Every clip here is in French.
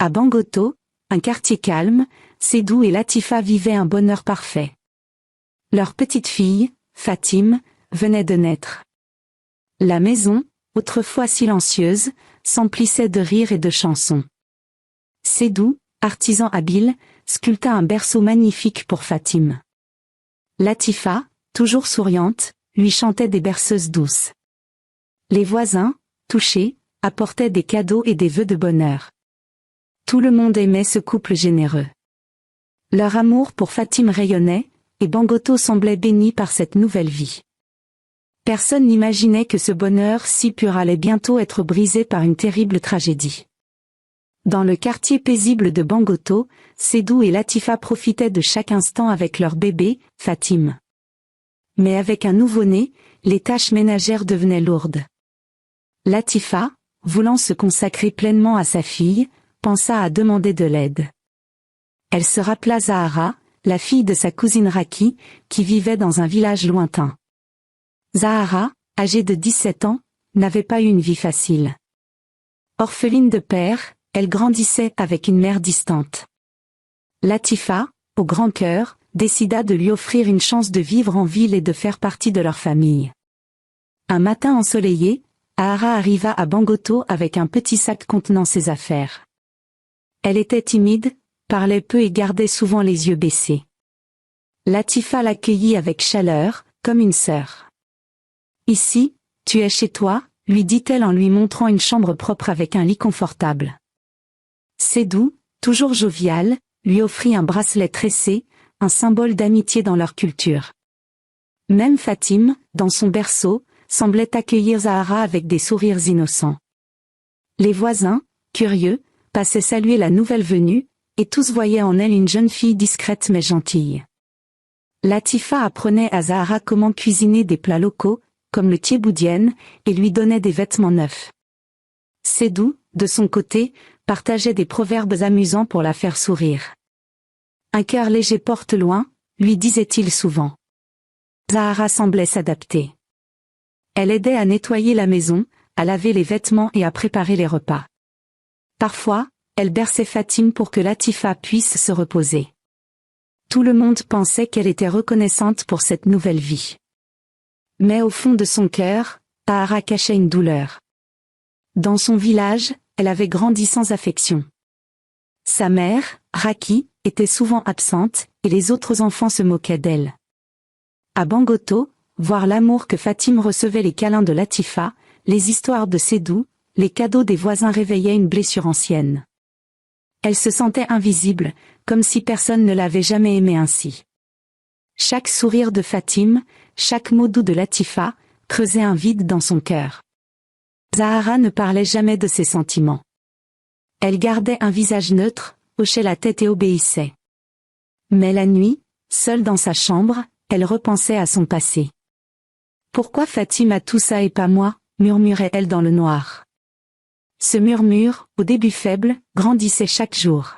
À Bangoto, un quartier calme, Seydou et Latifa vivaient un bonheur parfait. Leur petite fille, Fatim, venait de naître. La maison, autrefois silencieuse, s'emplissait de rires et de chansons. Seydou, artisan habile, sculpta un berceau magnifique pour Fatim. Latifa, toujours souriante, lui chantait des berceuses douces. Les voisins, touchés, apportaient des cadeaux et des vœux de bonheur. Tout le monde aimait ce couple généreux. Leur amour pour Fatim rayonnait, et Bangoto semblait béni par cette nouvelle vie. Personne n'imaginait que ce bonheur si pur allait bientôt être brisé par une terrible tragédie. Dans le quartier paisible de Bangoto, Seydou et Latifa profitaient de chaque instant avec leur bébé, Fatim. Mais avec un nouveau-né, les tâches ménagères devenaient lourdes. Latifa, voulant se consacrer pleinement à sa fille, pensa à demander de l'aide. Elle se rappela Zahara, la fille de sa cousine Raki, qui vivait dans un village lointain. Zahara, âgée de 17 ans, n'avait pas eu une vie facile. Orpheline de père, elle grandissait avec une mère distante. Latifa, au grand cœur, décida de lui offrir une chance de vivre en ville et de faire partie de leur famille. Un matin ensoleillé, Zahara arriva à Bangoto avec un petit sac contenant ses affaires. Elle était timide, parlait peu et gardait souvent les yeux baissés. Latifa l'accueillit avec chaleur, comme une sœur. « Ici, tu es chez toi », lui dit-elle en lui montrant une chambre propre avec un lit confortable. Seydou, toujours jovial, lui offrit un bracelet tressé, un symbole d'amitié dans leur culture. Même Fatim, dans son berceau, semblait accueillir Zahara avec des sourires innocents. Les voisins, curieux, passaient saluer la nouvelle venue, et tous voyaient en elle une jeune fille discrète mais gentille. Latifa apprenait à Zahara comment cuisiner des plats locaux, comme le thieboudienne, et lui donnait des vêtements neufs. Seydou, de son côté, partageait des proverbes amusants pour la faire sourire. Un cœur léger porte loin, lui disait-il souvent. Zahara semblait s'adapter. Elle aidait à nettoyer la maison, à laver les vêtements et à préparer les repas. Parfois, elle berçait Fatim pour que Latifa puisse se reposer. Tout le monde pensait qu'elle était reconnaissante pour cette nouvelle vie. Mais au fond de son cœur, Zahara cachait une douleur. Dans son village, elle avait grandi sans affection. Sa mère, Raki, était souvent absente, et les autres enfants se moquaient d'elle. À Bangoto, voir l'amour que Fatim recevait, les câlins de Latifa, les histoires de Seydou, les cadeaux des voisins réveillaient une blessure ancienne. Elle se sentait invisible, comme si personne ne l'avait jamais aimée ainsi. Chaque sourire de Fatim, chaque mot doux de Latifa, creusait un vide dans son cœur. Zahara ne parlait jamais de ses sentiments. Elle gardait un visage neutre, hochait la tête et obéissait. Mais la nuit, seule dans sa chambre, elle repensait à son passé. « Pourquoi Fatim a tout ça et pas moi ?» murmurait-elle dans le noir. Ce murmure, au début faible, grandissait chaque jour.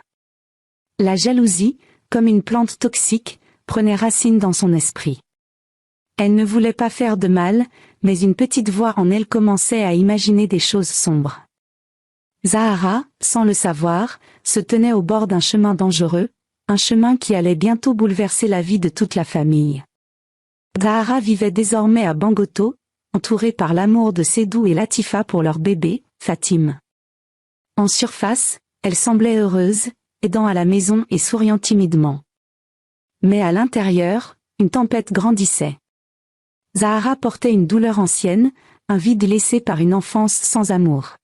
La jalousie, comme une plante toxique, prenait racine dans son esprit. Elle ne voulait pas faire de mal, mais une petite voix en elle commençait à imaginer des choses sombres. Zahara, sans le savoir, se tenait au bord d'un chemin dangereux, un chemin qui allait bientôt bouleverser la vie de toute la famille. Zahara vivait désormais à Bangoto, entourée par l'amour de Seydou et Latifa pour leur bébé, Fatim. En surface, elle semblait heureuse, aidant à la maison et souriant timidement. Mais à l'intérieur, une tempête grandissait. Zahara portait une douleur ancienne, un vide laissé par une enfance sans amour.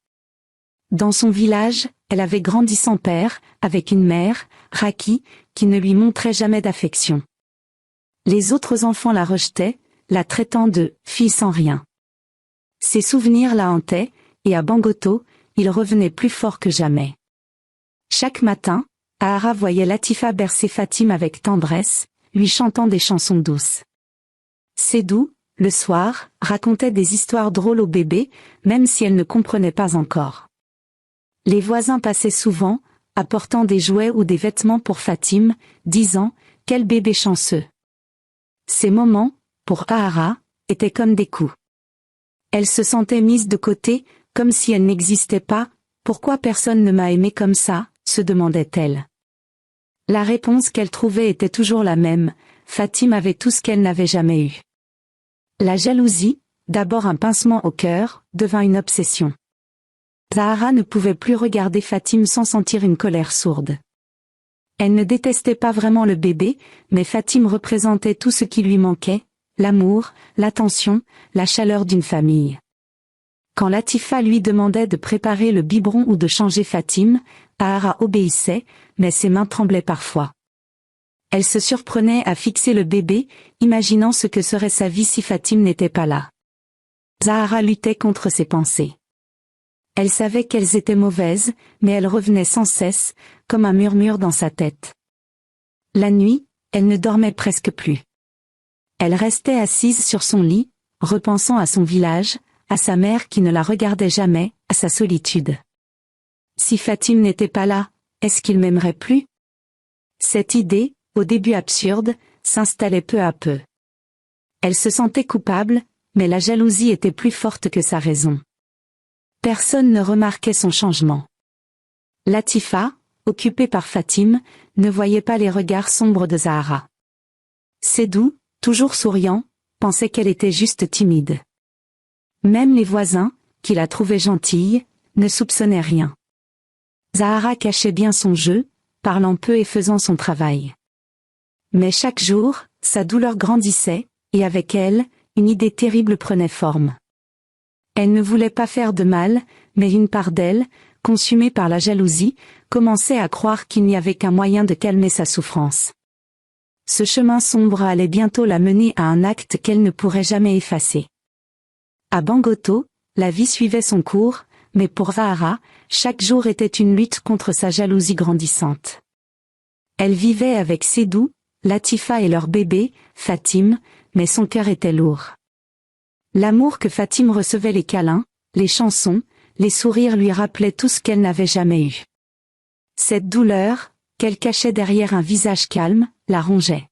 Dans son village, elle avait grandi sans père, avec une mère, Raki, qui ne lui montrait jamais d'affection. Les autres enfants la rejetaient, la traitant de « fille sans rien ». Ses souvenirs la hantaient, et à Bangoto, il revenait plus fort que jamais. Chaque matin, Zahara voyait Latifa bercer Fatim avec tendresse, lui chantant des chansons douces. Seydou, le soir, racontait des histoires drôles au bébé, même si elle ne comprenait pas encore. Les voisins passaient souvent, apportant des jouets ou des vêtements pour Fatim, disant « Quel bébé chanceux !» Ces moments, pour Zahara, étaient comme des coups. Elle se sentait mise de côté, comme si elle n'existait pas. « Pourquoi personne ne m'a aimée comme ça ?» se demandait-elle. La réponse qu'elle trouvait était toujours la même, Fatim avait tout ce qu'elle n'avait jamais eu. La jalousie, d'abord un pincement au cœur, devint une obsession. Zahara ne pouvait plus regarder Fatim sans sentir une colère sourde. Elle ne détestait pas vraiment le bébé, mais Fatim représentait tout ce qui lui manquait, l'amour, l'attention, la chaleur d'une famille. Quand Latifa lui demandait de préparer le biberon ou de changer Fatim, Zahara obéissait, mais ses mains tremblaient parfois. Elle se surprenait à fixer le bébé, imaginant ce que serait sa vie si Fatim n'était pas là. Zahara luttait contre ses pensées. Elle savait qu'elles étaient mauvaises, mais elles revenaient sans cesse, comme un murmure dans sa tête. La nuit, elle ne dormait presque plus. Elle restait assise sur son lit, repensant à son village, à sa mère qui ne la regardait jamais, à sa solitude. Si Fatim n'était pas là, est-ce qu'il m'aimerait plus? Cette idée, au début absurde, s'installait peu à peu. Elle se sentait coupable, mais la jalousie était plus forte que sa raison. Personne ne remarquait son changement. Latifa, occupée par Fatim, ne voyait pas les regards sombres de Zahara. Sédou, toujours souriant, pensait qu'elle était juste timide. Même les voisins, qui la trouvaient gentille, ne soupçonnaient rien. Zahara cachait bien son jeu, parlant peu et faisant son travail. Mais chaque jour, sa douleur grandissait, et avec elle, une idée terrible prenait forme. Elle ne voulait pas faire de mal, mais une part d'elle, consumée par la jalousie, commençait à croire qu'il n'y avait qu'un moyen de calmer sa souffrance. Ce chemin sombre allait bientôt la mener à un acte qu'elle ne pourrait jamais effacer. À Bangoto, la vie suivait son cours, mais pour Zahara, chaque jour était une lutte contre sa jalousie grandissante. Elle vivait avec Sédou, Latifa et leur bébé, Fatim, mais son cœur était lourd. L'amour que Fatim recevait, les câlins, les chansons, les sourires lui rappelaient tout ce qu'elle n'avait jamais eu. Cette douleur, qu'elle cachait derrière un visage calme, la rongeait.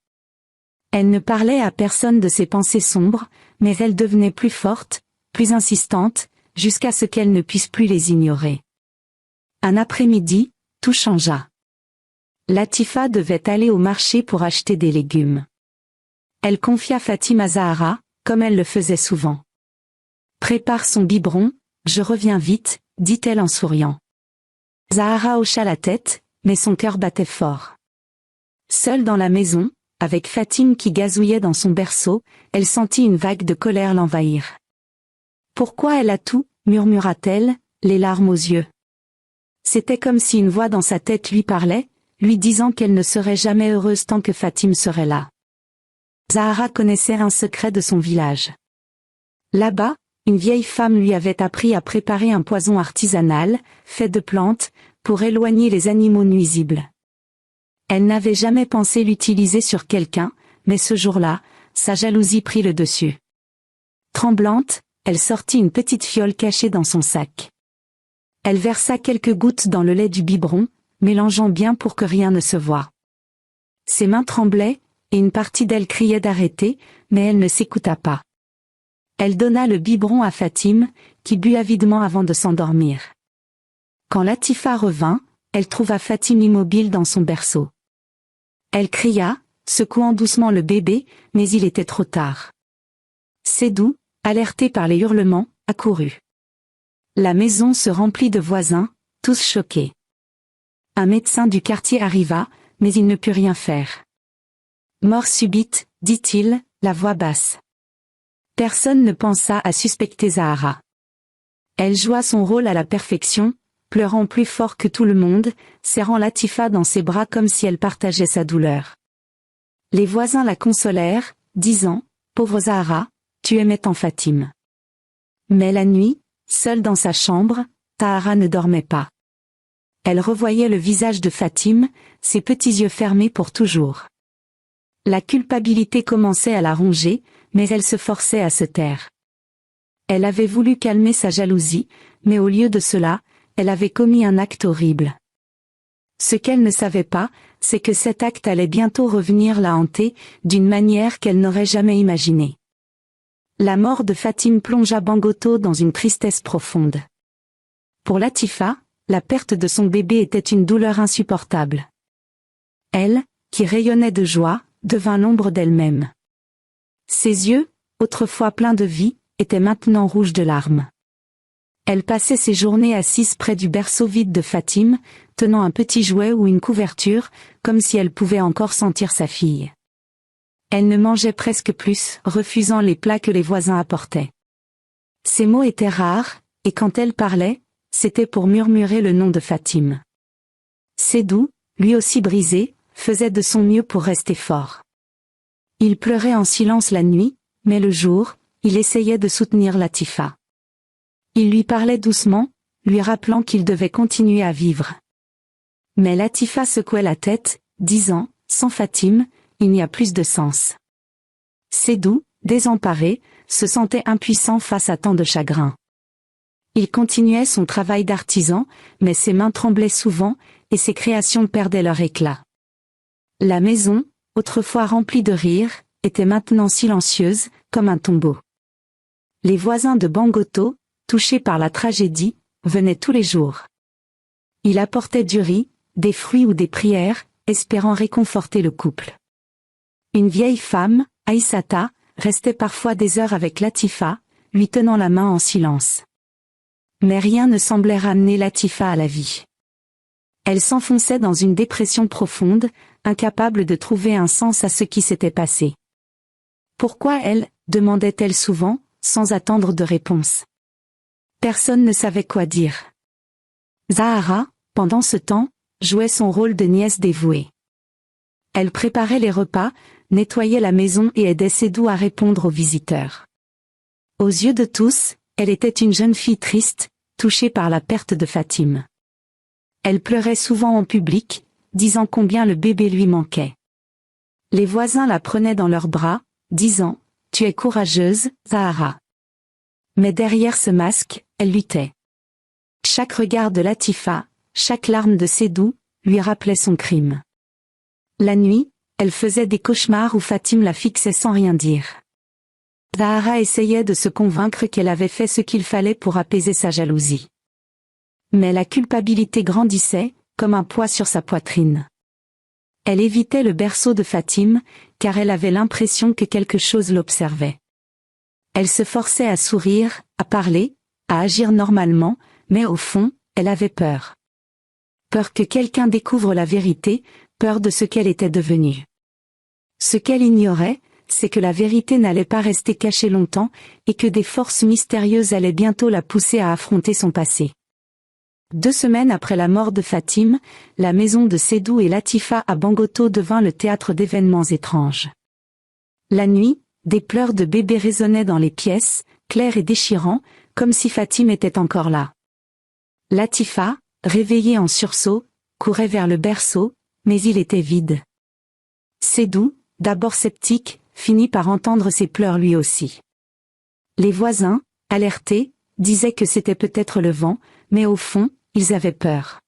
Elle ne parlait à personne de ses pensées sombres, mais elle devenait plus forte, plus insistante, jusqu'à ce qu'elle ne puisse plus les ignorer. Un après-midi, tout changea. Latifa devait aller au marché pour acheter des légumes. Elle confia Fatim à Zahara, comme elle le faisait souvent. « Prépare son biberon, je reviens vite », dit-elle en souriant. Zahara hocha la tête, mais son cœur battait fort. Seule dans la maison, avec Fatim qui gazouillait dans son berceau, elle sentit une vague de colère l'envahir. « Pourquoi elle a tout ?» murmura-t-elle, les larmes aux yeux. C'était comme si une voix dans sa tête lui parlait, lui disant qu'elle ne serait jamais heureuse tant que Fatim serait là. Zahara connaissait un secret de son village. Là-bas, une vieille femme lui avait appris à préparer un poison artisanal, fait de plantes, pour éloigner les animaux nuisibles. Elle n'avait jamais pensé l'utiliser sur quelqu'un, mais ce jour-là, sa jalousie prit le dessus. Tremblante, elle sortit une petite fiole cachée dans son sac. Elle versa quelques gouttes dans le lait du biberon, mélangeant bien pour que rien ne se voie. Ses mains tremblaient, et une partie d'elle criait d'arrêter, mais elle ne s'écouta pas. Elle donna le biberon à Fatim, qui but avidement avant de s'endormir. Quand Latifa revint, elle trouva Fatim immobile dans son berceau. Elle cria, secouant doucement le bébé, mais il était trop tard. Sédou, alerté par les hurlements, accourut. La maison se remplit de voisins, tous choqués. Un médecin du quartier arriva, mais il ne put rien faire. « Mort subite », dit-il, la voix basse. Personne ne pensa à suspecter Zahara. Elle joua son rôle à la perfection, pleurant plus fort que tout le monde, serrant Latifa dans ses bras comme si elle partageait sa douleur. Les voisins la consolèrent, disant « Pauvre Zahara, tu aimais tant Fatim ». Mais la nuit, seule dans sa chambre, Zahara ne dormait pas. Elle revoyait le visage de Fatim, ses petits yeux fermés pour toujours. La culpabilité commençait à la ronger, mais elle se forçait à se taire. Elle avait voulu calmer sa jalousie, mais au lieu de cela, elle avait commis un acte horrible. Ce qu'elle ne savait pas, c'est que cet acte allait bientôt revenir la hanter, d'une manière qu'elle n'aurait jamais imaginée. La mort de Fatim plongea Bangoto dans une tristesse profonde. Pour Latifa, la perte de son bébé était une douleur insupportable. Elle, qui rayonnait de joie, devint l'ombre d'elle-même. Ses yeux, autrefois pleins de vie, étaient maintenant rouges de larmes. Elle passait ses journées assise près du berceau vide de Fatime, tenant un petit jouet ou une couverture, comme si elle pouvait encore sentir sa fille. Elle ne mangeait presque plus, refusant les plats que les voisins apportaient. Ses mots étaient rares, et quand elle parlait, c'était pour murmurer le nom de Fatime. Sédou, lui aussi brisé, faisait de son mieux pour rester fort. Il pleurait en silence la nuit, mais le jour, il essayait de soutenir Latifa. Il lui parlait doucement, lui rappelant qu'il devait continuer à vivre. Mais Latifa secouait la tête, disant, sans Fatime, il n'y a plus de sens. Sédou, désemparé, se sentait impuissant face à tant de chagrin. Il continuait son travail d'artisan, mais ses mains tremblaient souvent, et ses créations perdaient leur éclat. La maison, autrefois remplie de rires, était maintenant silencieuse, comme un tombeau. Les voisins de Bangoto, touchés par la tragédie, venaient tous les jours. Il apportait du riz, des fruits ou des prières, espérant réconforter le couple. Une vieille femme, Aïssata, restait parfois des heures avec Latifa, lui tenant la main en silence. Mais rien ne semblait ramener Latifa à la vie. Elle s'enfonçait dans une dépression profonde, incapable de trouver un sens à ce qui s'était passé. Pourquoi elle, demandait-elle souvent, sans attendre de réponse. Personne ne savait quoi dire. Zahara, pendant ce temps, jouait son rôle de nièce dévouée. Elle préparait les repas, nettoyait la maison et aidait Sédou à répondre aux visiteurs. Aux yeux de tous, elle était une jeune fille triste, touchée par la perte de Fatime. Elle pleurait souvent en public, disant combien le bébé lui manquait. Les voisins la prenaient dans leurs bras, disant « Tu es courageuse, Zahara ». Mais derrière ce masque, elle luttait. Chaque regard de Latifa, chaque larme de Sédou, lui rappelait son crime. La nuit, elle faisait des cauchemars où Fatime la fixait sans rien dire. Zahara essayait de se convaincre qu'elle avait fait ce qu'il fallait pour apaiser sa jalousie. Mais la culpabilité grandissait, comme un poids sur sa poitrine. Elle évitait le berceau de Fatime, car elle avait l'impression que quelque chose l'observait. Elle se forçait à sourire, à parler, à agir normalement, mais au fond, elle avait peur. Peur que quelqu'un découvre la vérité, peur de ce qu'elle était devenue. Ce qu'elle ignorait, c'est que la vérité n'allait pas rester cachée longtemps, et que des forces mystérieuses allaient bientôt la pousser à affronter son passé. 2 semaines après la mort de Fatime, la maison de Sédou et Latifa à Bangoto devint le théâtre d'événements étranges. La nuit, des pleurs de bébé résonnaient dans les pièces, clairs et déchirants, comme si Fatime était encore là. Latifa, réveillée en sursaut, courait vers le berceau, mais il était vide. Sédou, d'abord sceptique, finit par entendre ses pleurs lui aussi. Les voisins, alertés, disaient que c'était peut-être le vent, mais au fond, ils avaient peur.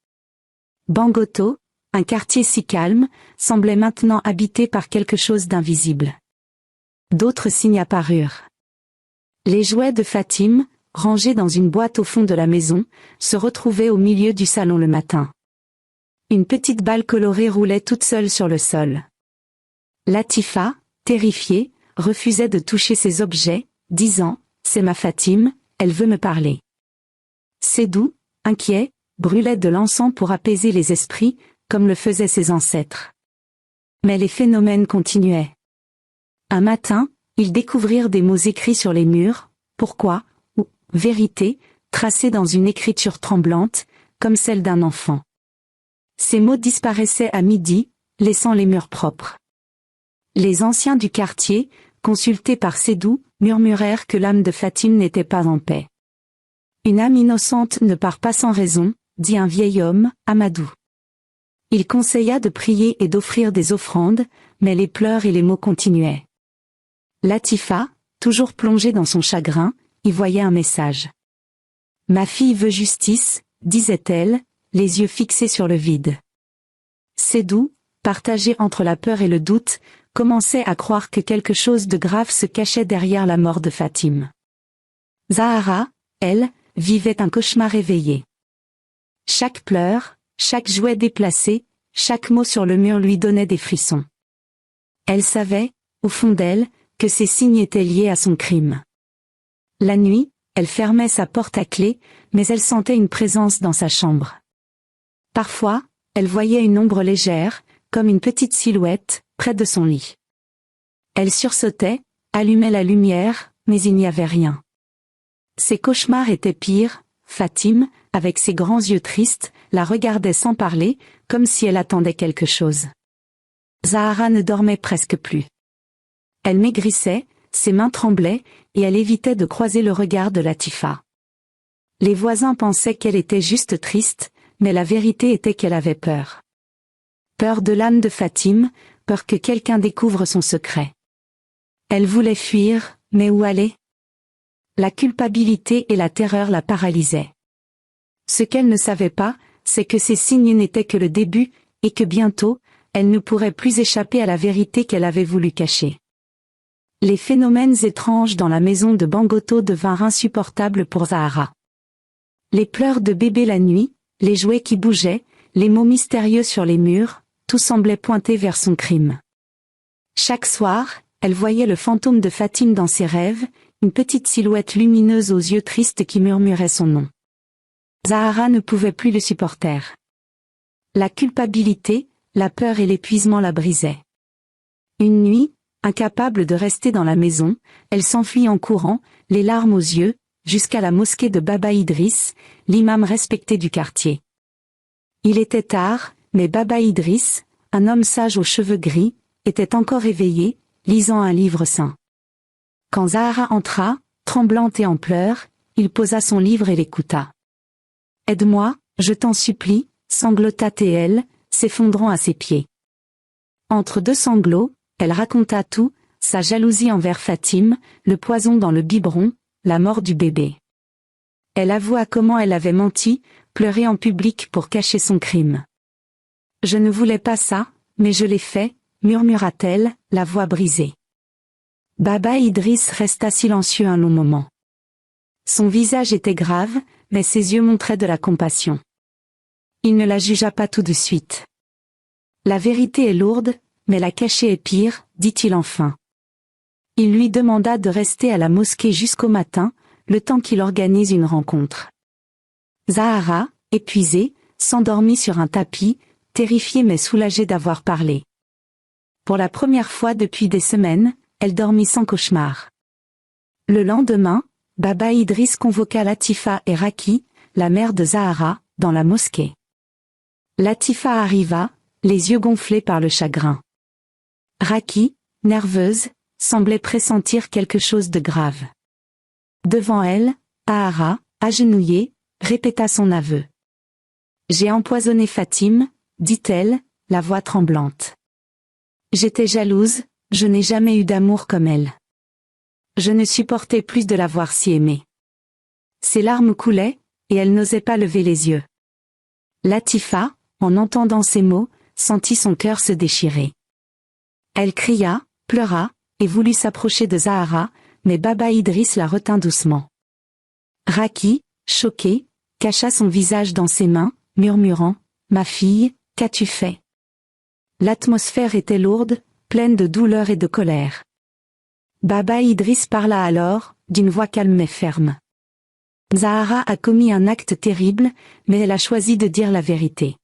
Bangoto, un quartier si calme, semblait maintenant habité par quelque chose d'invisible. D'autres signes apparurent. Les jouets de Fatime, rangés dans une boîte au fond de la maison, se retrouvaient au milieu du salon le matin. Une petite balle colorée roulait toute seule sur le sol. Latifa, terrifiée, refusait de toucher ces objets, disant « C'est ma Fatime, elle veut me parler ». Sédou, inquiet, brûlait de l'encens pour apaiser les esprits, comme le faisaient ses ancêtres. Mais les phénomènes continuaient. Un matin, ils découvrirent des mots écrits sur les murs, « Pourquoi » ou « Vérité », tracés dans une écriture tremblante, comme celle d'un enfant. Ces mots disparaissaient à midi, laissant les murs propres. Les anciens du quartier, consultés par Sédou, murmurèrent que l'âme de Fatime n'était pas en paix. Une âme innocente ne part pas sans raison, dit un vieil homme, Amadou. Il conseilla de prier et d'offrir des offrandes, mais les pleurs et les mots continuaient. Latifa, toujours plongée dans son chagrin, y voyait un message. « Ma fille veut justice », disait-elle, les yeux fixés sur le vide. Sédou, partagé entre la peur et le doute, commençait à croire que quelque chose de grave se cachait derrière la mort de Fatime. Zahara, elle, vivait un cauchemar éveillé. Chaque pleur, chaque jouet déplacé, chaque mot sur le mur lui donnait des frissons. Elle savait, au fond d'elle, que ces signes étaient liés à son crime. La nuit, elle fermait sa porte à clé, mais elle sentait une présence dans sa chambre. Parfois, elle voyait une ombre légère, comme une petite silhouette, près de son lit. Elle sursautait, allumait la lumière, mais il n'y avait rien. Ses cauchemars étaient pires. Fatime, avec ses grands yeux tristes, la regardait sans parler, comme si elle attendait quelque chose. Zahara ne dormait presque plus. Elle maigrissait, ses mains tremblaient, et elle évitait de croiser le regard de Latifa. Les voisins pensaient qu'elle était juste triste, mais la vérité était qu'elle avait peur. Peur de l'âme de Fatime, peur que quelqu'un découvre son secret. Elle voulait fuir, mais où aller ? La culpabilité et la terreur la paralysaient. Ce qu'elle ne savait pas, c'est que ces signes n'étaient que le début, et que bientôt, elle ne pourrait plus échapper à la vérité qu'elle avait voulu cacher. Les phénomènes étranges dans la maison de Bangoto devinrent insupportables pour Zahara. Les pleurs de bébé la nuit, les jouets qui bougeaient, les mots mystérieux sur les murs, tout semblait pointer vers son crime. Chaque soir, elle voyait le fantôme de Fatime dans ses rêves, une petite silhouette lumineuse aux yeux tristes qui murmurait son nom. Zahara ne pouvait plus le supporter. La culpabilité, la peur et l'épuisement la brisaient. Une nuit, incapable de rester dans la maison, elle s'enfuit en courant, les larmes aux yeux, jusqu'à la mosquée de Baba Idriss, l'imam respecté du quartier. Il était tard, mais Baba Idriss, un homme sage aux cheveux gris, était encore éveillé, lisant un livre saint. Quand Zahara entra, tremblante et en pleurs, il posa son livre et l'écouta. « Aide-moi, je t'en supplie », sanglota-t-elle, s'effondrant à ses pieds. Entre deux sanglots, elle raconta tout, sa jalousie envers Fatime, le poison dans le biberon, la mort du bébé. Elle avoua comment elle avait menti, pleuré en public pour cacher son crime. « Je ne voulais pas ça, mais je l'ai fait », murmura-t-elle, la voix brisée. Baba Idriss resta silencieux un long moment. Son visage était grave, mais ses yeux montraient de la compassion. Il ne la jugea pas tout de suite. « La vérité est lourde, mais la cacher est pire », dit-il enfin. Il lui demanda de rester à la mosquée jusqu'au matin, le temps qu'il organise une rencontre. Zahara, épuisée, s'endormit sur un tapis, terrifiée mais soulagée d'avoir parlé. Pour la première fois depuis des semaines, elle dormit sans cauchemar. Le lendemain, Baba Idriss convoqua Latifa et Raki, la mère de Zahara, dans la mosquée. Latifa arriva, les yeux gonflés par le chagrin. Raki, nerveuse, semblait pressentir quelque chose de grave. Devant elle, Zahara, agenouillée, répéta son aveu. « J'ai empoisonné Fatime », dit-elle, la voix tremblante. « J'étais jalouse, je n'ai jamais eu d'amour comme elle. Je ne supportais plus de la voir si aimée. » Ses larmes coulaient, et elle n'osait pas lever les yeux. Latifa, en entendant ces mots, sentit son cœur se déchirer. Elle cria, pleura, et voulut s'approcher de Zahara, mais Baba Idriss la retint doucement. Raki, choquée, cacha son visage dans ses mains, murmurant « Ma fille, qu'as-tu fait ?» L'atmosphère était lourde, pleine de douleur et de colère. Baba Idriss parla alors, d'une voix calme mais ferme. « Zahara a commis un acte terrible, mais elle a choisi de dire la vérité.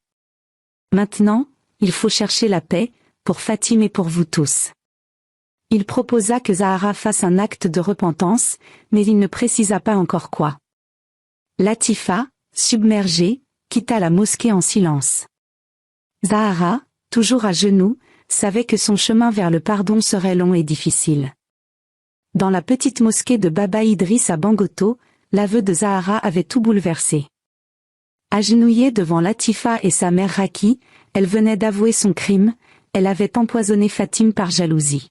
Maintenant, il faut chercher la paix, pour Fatime et pour vous tous. » Il proposa que Zahara fasse un acte de repentance, mais il ne précisa pas encore quoi. Latifa, submergée, quitta la mosquée en silence. Zahara, toujours à genoux, savait que son chemin vers le pardon serait long et difficile. Dans la petite mosquée de Baba Idriss à Bangoto, l'aveu de Zahara avait tout bouleversé. Agenouillée devant Latifa et sa mère Raki, elle venait d'avouer son crime, elle avait empoisonné Fatime par jalousie.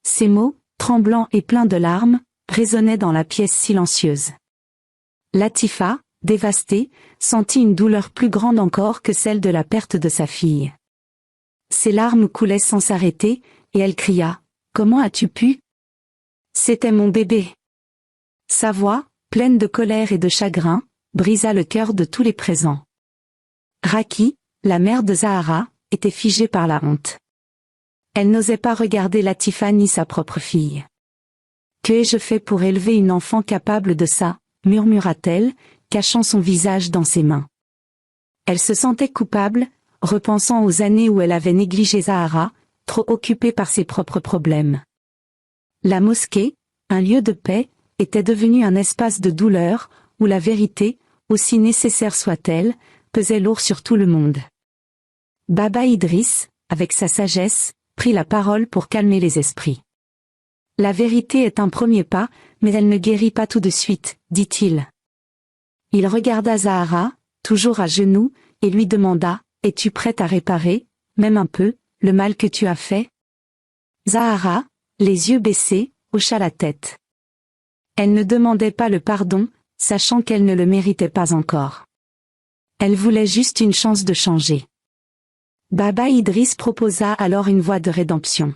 Ces mots, tremblants et pleins de larmes, résonnaient dans la pièce silencieuse. Latifa, dévastée, sentit une douleur plus grande encore que celle de la perte de sa fille. Ses larmes coulaient sans s'arrêter, et elle cria « Comment as-tu pu ? C'était mon bébé !» Sa voix, pleine de colère et de chagrin, brisa le cœur de tous les présents. Raki, la mère de Zahara, était figée par la honte. Elle n'osait pas regarder Latifa ni sa propre fille. « Que ai-je fait pour élever une enfant capable de ça ?» murmura-t-elle, cachant son visage dans ses mains. Elle se sentait coupable, repensant aux années où elle avait négligé Zahara, trop occupée par ses propres problèmes. La mosquée, un lieu de paix, était devenue un espace de douleur, où la vérité, aussi nécessaire soit-elle, pesait lourd sur tout le monde. Baba Idriss, avec sa sagesse, prit la parole pour calmer les esprits. « La vérité est un premier pas, mais elle ne guérit pas tout de suite, dit-il. Il regarda Zahara, toujours à genoux, et lui demanda, « Es-tu prête à réparer, même un peu, le mal que tu as fait ?» Zahara, les yeux baissés, hocha la tête. Elle ne demandait pas le pardon, sachant qu'elle ne le méritait pas encore. Elle voulait juste une chance de changer. Baba Idriss proposa alors une voie de rédemption.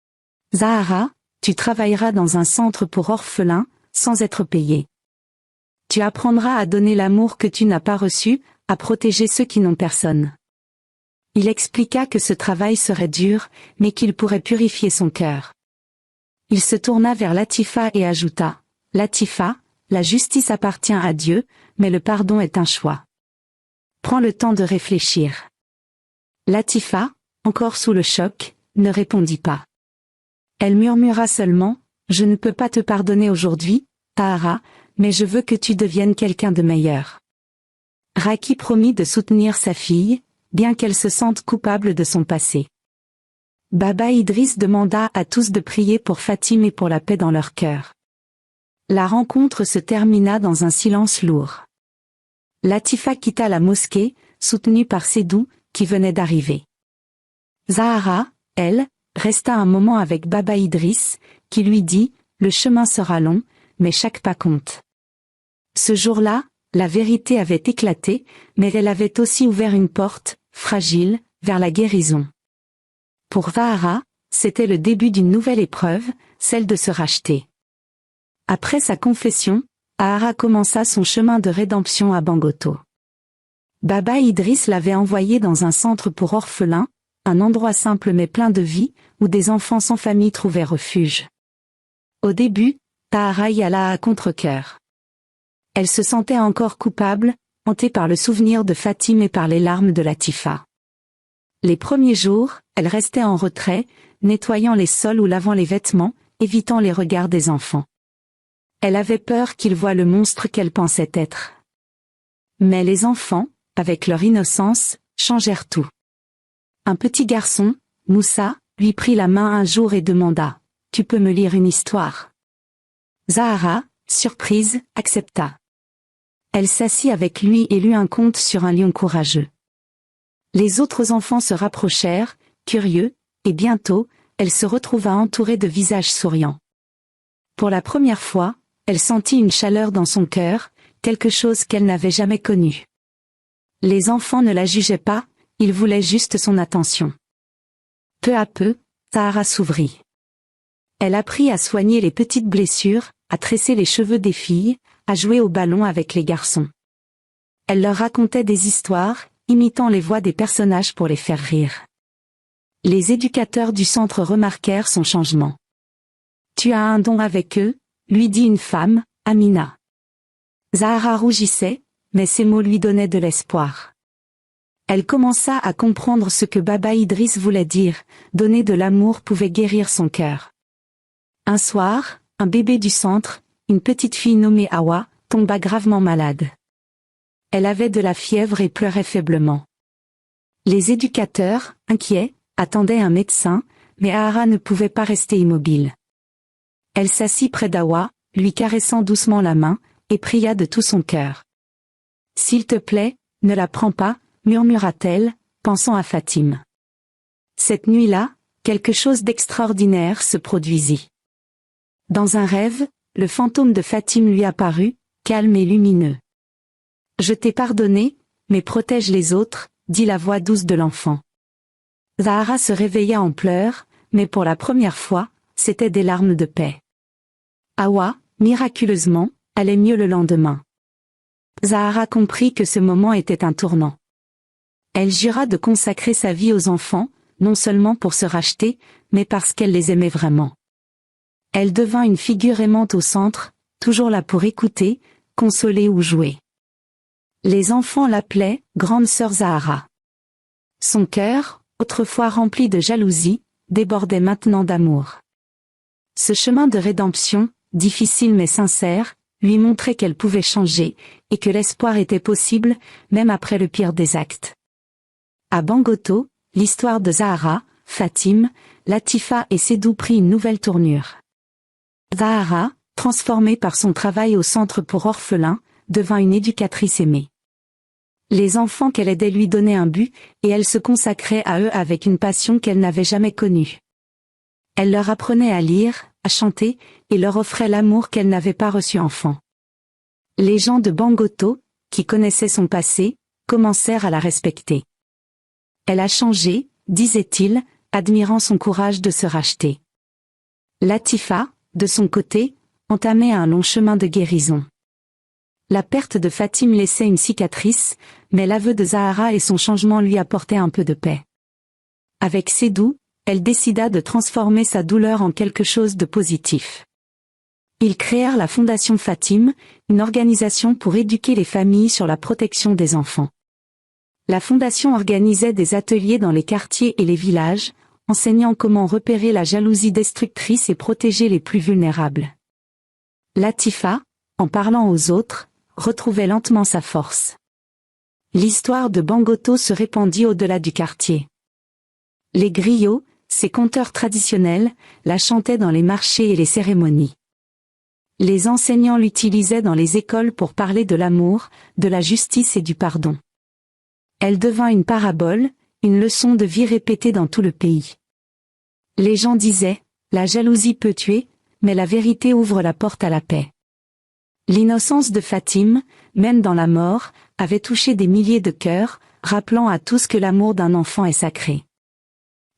« Zahara, tu travailleras dans un centre pour orphelins, sans être payé. Tu apprendras à donner l'amour que tu n'as pas reçu, à protéger ceux qui n'ont personne. » Il expliqua que ce travail serait dur, mais qu'il pourrait purifier son cœur. Il se tourna vers Latifa et ajouta, « Latifa, la justice appartient à Dieu, mais le pardon est un choix. Prends le temps de réfléchir. » Latifa, encore sous le choc, ne répondit pas. Elle murmura seulement, « Je ne peux pas te pardonner aujourd'hui, Zahara, mais je veux que tu deviennes quelqu'un de meilleur. » Raki promit de soutenir sa fille, bien qu'elle se sente coupable de son passé. Baba Idriss demanda à tous de prier pour Fatim et pour la paix dans leur cœur. La rencontre se termina dans un silence lourd. Latifa quitta la mosquée, soutenue par Sédou, qui venait d'arriver. Zahara, elle, resta un moment avec Baba Idriss, qui lui dit, « Le chemin sera long, mais chaque pas compte. » Ce jour-là, la vérité avait éclaté, mais elle avait aussi ouvert une porte, fragile, vers la guérison. Pour Zahara, c'était le début d'une nouvelle épreuve, celle de se racheter. Après sa confession, Zahara commença son chemin de rédemption à Bangoto. Baba Idriss l'avait envoyée dans un centre pour orphelins, un endroit simple mais plein de vie, où des enfants sans famille trouvaient refuge. Au début, Zahara y alla à contre-cœur. Elle se sentait encore coupable, hantée par le souvenir de Fatim et par les larmes de Latifa. Les premiers jours, elle restait en retrait, nettoyant les sols ou lavant les vêtements, évitant les regards des enfants. Elle avait peur qu'ils voient le monstre qu'elle pensait être. Mais les enfants, avec leur innocence, changèrent tout. Un petit garçon, Moussa, lui prit la main un jour et demanda, « Tu peux me lire une histoire ?» Zahara, surprise, accepta. Elle s'assit avec lui et lut un conte sur un lion courageux. Les autres enfants se rapprochèrent, curieux, et bientôt, elle se retrouva entourée de visages souriants. Pour la première fois, elle sentit une chaleur dans son cœur, quelque chose qu'elle n'avait jamais connu. Les enfants ne la jugeaient pas, ils voulaient juste son attention. Peu à peu, Zahara s'ouvrit. Elle apprit à soigner les petites blessures, à tresser les cheveux des filles, à jouer au ballon avec les garçons. Elle leur racontait des histoires, imitant les voix des personnages pour les faire rire. Les éducateurs du centre remarquèrent son changement. « Tu as un don avec eux ?» lui dit une femme, Amina. Zahara rougissait, mais ces mots lui donnaient de l'espoir. Elle commença à comprendre ce que Baba Idriss voulait dire, donner de l'amour pouvait guérir son cœur. Un soir, un bébé du centre, une petite fille nommée Awa, tomba gravement malade. Elle avait de la fièvre et pleurait faiblement. Les éducateurs, inquiets, attendaient un médecin, mais Zahara ne pouvait pas rester immobile. Elle s'assit près d'Awa, lui caressant doucement la main, et pria de tout son cœur. « S'il te plaît, ne la prends pas, » murmura-t-elle, pensant à Fatim. Cette nuit-là, quelque chose d'extraordinaire se produisit. Dans un rêve, le fantôme de Fatim lui apparut, calme et lumineux. « Je t'ai pardonné, mais protège les autres, » dit la voix douce de l'enfant. Zahara se réveilla en pleurs, mais pour la première fois, c'étaient des larmes de paix. Awa, miraculeusement, allait mieux le lendemain. Zahara comprit que ce moment était un tournant. Elle jura de consacrer sa vie aux enfants, non seulement pour se racheter, mais parce qu'elle les aimait vraiment. Elle devint une figure aimante au centre, toujours là pour écouter, consoler ou jouer. Les enfants l'appelaient « Grande sœur Zahara ». Son cœur, autrefois rempli de jalousie, débordait maintenant d'amour. Ce chemin de rédemption, difficile mais sincère, lui montrait qu'elle pouvait changer, et que l'espoir était possible, même après le pire des actes. À Bangoto, l'histoire de Zahara, Fatim, Latifa et Sédou prit une nouvelle tournure. Zahara, transformée par son travail au centre pour orphelins, devint une éducatrice aimée. Les enfants qu'elle aidait lui donnaient un but, et elle se consacrait à eux avec une passion qu'elle n'avait jamais connue. Elle leur apprenait à lire, à chanter, et leur offrait l'amour qu'elle n'avait pas reçu enfant. Les gens de Bangoto, qui connaissaient son passé, commencèrent à la respecter. Elle a changé, disait-il, admirant son courage de se racheter. Latifa, de son côté, entamait un long chemin de guérison. La perte de Fatim laissait une cicatrice, mais l'aveu de Zahara et son changement lui apportaient un peu de paix. Avec Sédou, elle décida de transformer sa douleur en quelque chose de positif. Ils créèrent la Fondation Fatim, une organisation pour éduquer les familles sur la protection des enfants. La fondation organisait des ateliers dans les quartiers et les villages, enseignant comment repérer la jalousie destructrice et protéger les plus vulnérables. Latifa, en parlant aux autres, retrouvait lentement sa force. L'histoire de Bangoto se répandit au-delà du quartier. Les griots, ces conteurs traditionnels, la chantaient dans les marchés et les cérémonies. Les enseignants l'utilisaient dans les écoles pour parler de l'amour, de la justice et du pardon. Elle devint une parabole, une leçon de vie répétée dans tout le pays. Les gens disaient, la jalousie peut tuer, mais la vérité ouvre la porte à la paix. L'innocence de Fatim, même dans la mort, avait touché des milliers de cœurs, rappelant à tous que l'amour d'un enfant est sacré.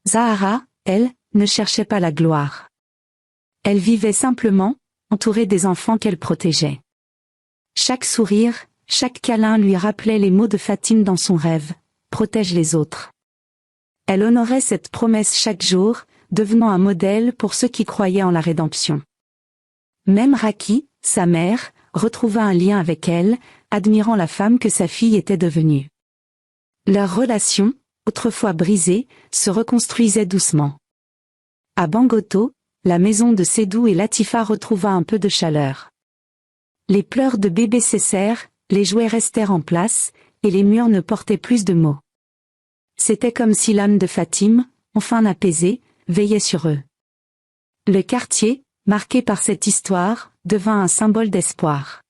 Zahara, elle, ne cherchait pas la gloire. Elle vivait simplement, entourée des enfants qu'elle protégeait. Chaque sourire, chaque câlin lui rappelait les mots de Fatim dans son rêve, « Protège les autres ». Elle honorait cette promesse chaque jour, devenant un modèle pour ceux qui croyaient en la rédemption. Même Raki, sa mère, retrouva un lien avec elle, admirant la femme que sa fille était devenue. Leur relation, autrefois brisée, se reconstruisait doucement. À Bangoto, la maison de Sédou et Latifa retrouva un peu de chaleur. Les pleurs de bébé cessèrent, les jouets restèrent en place, et les murs ne portaient plus de mots. C'était comme si l'âme de Fatim, enfin apaisée, veillait sur eux. Le quartier, marqué par cette histoire, devint un symbole d'espoir.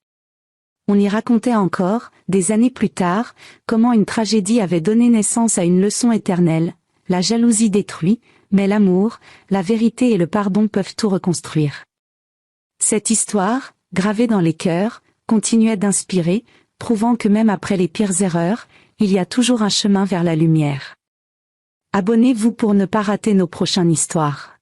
On y racontait encore, des années plus tard, comment une tragédie avait donné naissance à une leçon éternelle, la jalousie détruit, mais l'amour, la vérité et le pardon peuvent tout reconstruire. Cette histoire, gravée dans les cœurs, continuait d'inspirer, prouvant que même après les pires erreurs, il y a toujours un chemin vers la lumière. Abonnez-vous pour ne pas rater nos prochaines histoires.